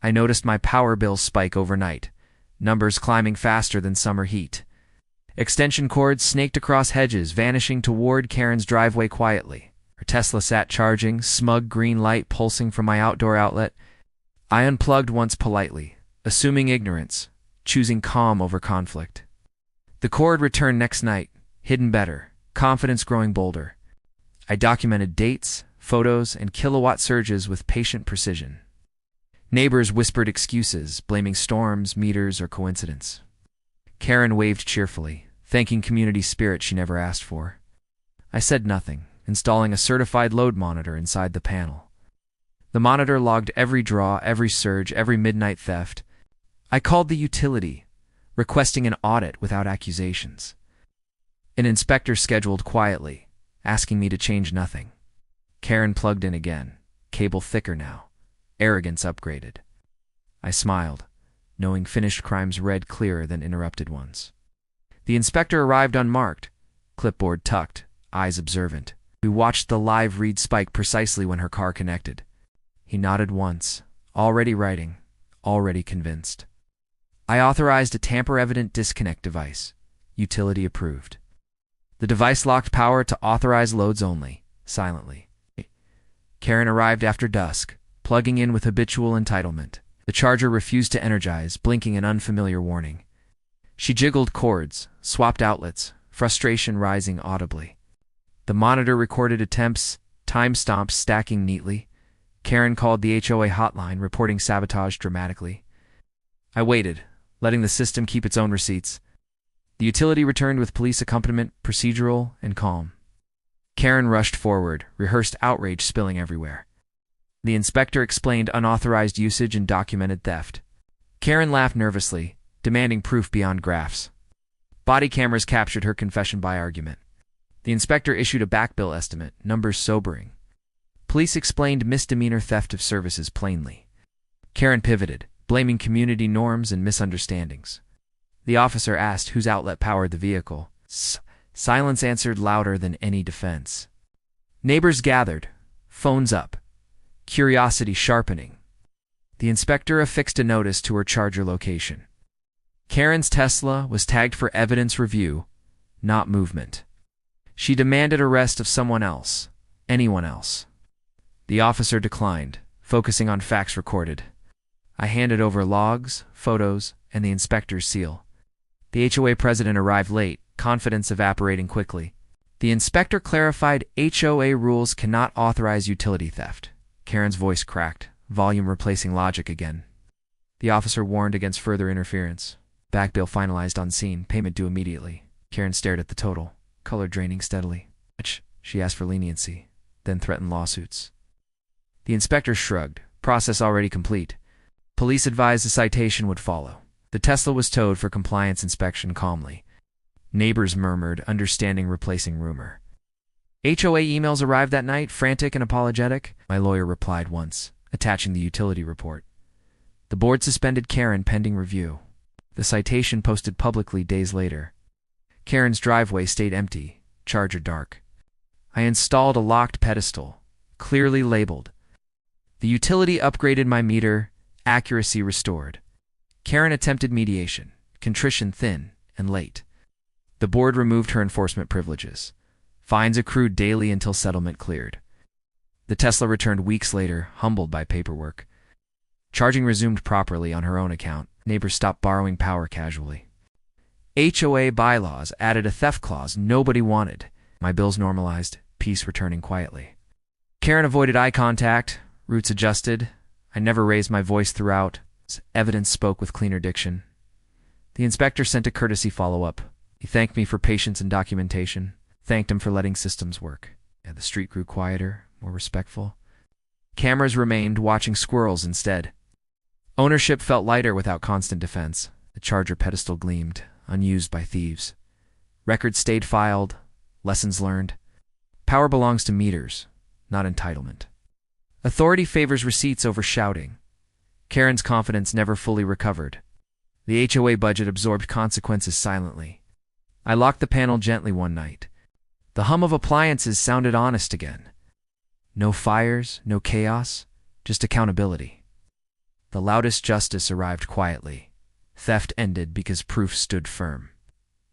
I noticed my power bills spike overnight, numbers climbing faster than summer heat. Extension cords snaked across hedges, vanishing toward Karen's driveway quietly. Her Tesla sat charging, smug green light pulsing from my outdoor outlet. I unplugged once politely, assuming ignorance, choosing calm over conflict. The cord returned next night, hidden better, confidence growing bolder. I documented dates, photos, and kilowatt surges with patient precision. Neighbors whispered excuses, blaming storms, meters, or coincidence. Karen waved cheerfully, thanking community spirit she never asked for. I said nothing, installing a certified load monitor inside the panel. The monitor logged every draw, every surge, every midnight theft. I called the utility, requesting an audit without accusations. An inspector scheduled quietly, asking me to change nothing. Karen plugged in again, cable thicker now. Arrogance upgraded. I smiled, knowing finished crimes read clearer than interrupted ones. The inspector arrived unmarked, clipboard tucked, eyes observant. We watched the live read spike precisely when her car connected. He nodded once, already writing, already convinced. I authorized a tamper-evident disconnect device. Utility approved. The device locked power to authorize loads only, silently. Karen arrived after dusk, plugging in with habitual entitlement. The charger refused to energize, blinking an unfamiliar warning. She jiggled cords, swapped outlets, frustration rising audibly. The monitor recorded attempts, timestamps stacking neatly. Karen called the HOA hotline, reporting sabotage dramatically. I waited, letting the system keep its own receipts. The utility returned with police accompaniment, procedural and calm. Karen rushed forward, rehearsed outrage spilling everywhere. The inspector explained unauthorized usage and documented theft. Karen laughed nervously, demanding proof beyond graphs. Body cameras captured her confession by argument. The inspector issued a back bill estimate, numbers sobering. Police explained misdemeanor theft of services plainly. Karen pivoted, blaming community norms and misunderstandings. The officer asked whose outlet powered the vehicle. Silence answered louder than any defense. Neighbors gathered, phones up, curiosity sharpening. The inspector affixed a notice to her charger location. Karen's Tesla was tagged for evidence review, not movement. She demanded arrest of someone else, anyone else. The officer declined, focusing on facts recorded. I handed over logs, photos, and the inspector's seal. The HOA president arrived late, confidence evaporating quickly. The inspector clarified HOA rules cannot authorize utility theft. Karen's voice cracked, volume replacing logic again. The officer warned against further interference. Back bill finalized on scene, payment due immediately. Karen stared at the total, color draining steadily. She asked for leniency, then threatened lawsuits. The inspector shrugged, process already complete. Police advised a citation would follow. The Tesla was towed for compliance inspection calmly. Neighbors murmured, understanding replacing rumor. HOA emails arrived that night, frantic and apologetic. My lawyer replied once, attaching the utility report. The board suspended Karen pending review. The citation posted publicly days later. Karen's driveway stayed empty, charger dark. I installed a locked pedestal, clearly labeled. The utility upgraded my meter, accuracy restored. Karen attempted mediation, contrition thin and late. The board removed her enforcement privileges. Fines accrued daily until settlement cleared. The Tesla returned weeks later, humbled by paperwork. Charging resumed properly on her own account. Neighbors stopped borrowing power casually. HOA bylaws added a theft clause nobody wanted. My bills normalized, peace returning quietly. Karen avoided eye contact, roots adjusted. I never raised my voice throughout. Evidence spoke with cleaner diction. The inspector sent a courtesy follow-up. He thanked me for patience and documentation, thanked him for letting systems work. The street grew quieter, more respectful. Cameras remained, watching squirrels instead. Ownership felt lighter without constant defense. The charger pedestal gleamed, unused by thieves. Records stayed filed, lessons learned. Power belongs to meters, not entitlement. Authority favors receipts over shouting. Karen's confidence never fully recovered. The HOA budget absorbed consequences silently. I locked the panel gently one night. The hum of appliances sounded honest again. No fires, no chaos, just accountability. The loudest justice arrived quietly. Theft ended because proof stood firm.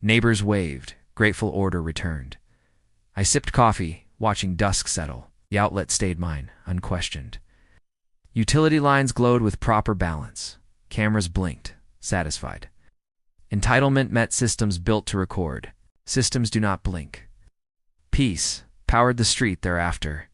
Neighbors waved. Grateful order returned. I sipped coffee, watching dusk settle. The outlet stayed mine, unquestioned. Utility lines glowed with proper balance. Cameras blinked, satisfied. Entitlement met systems built to record. Systems do not blink. Peace powered the street thereafter.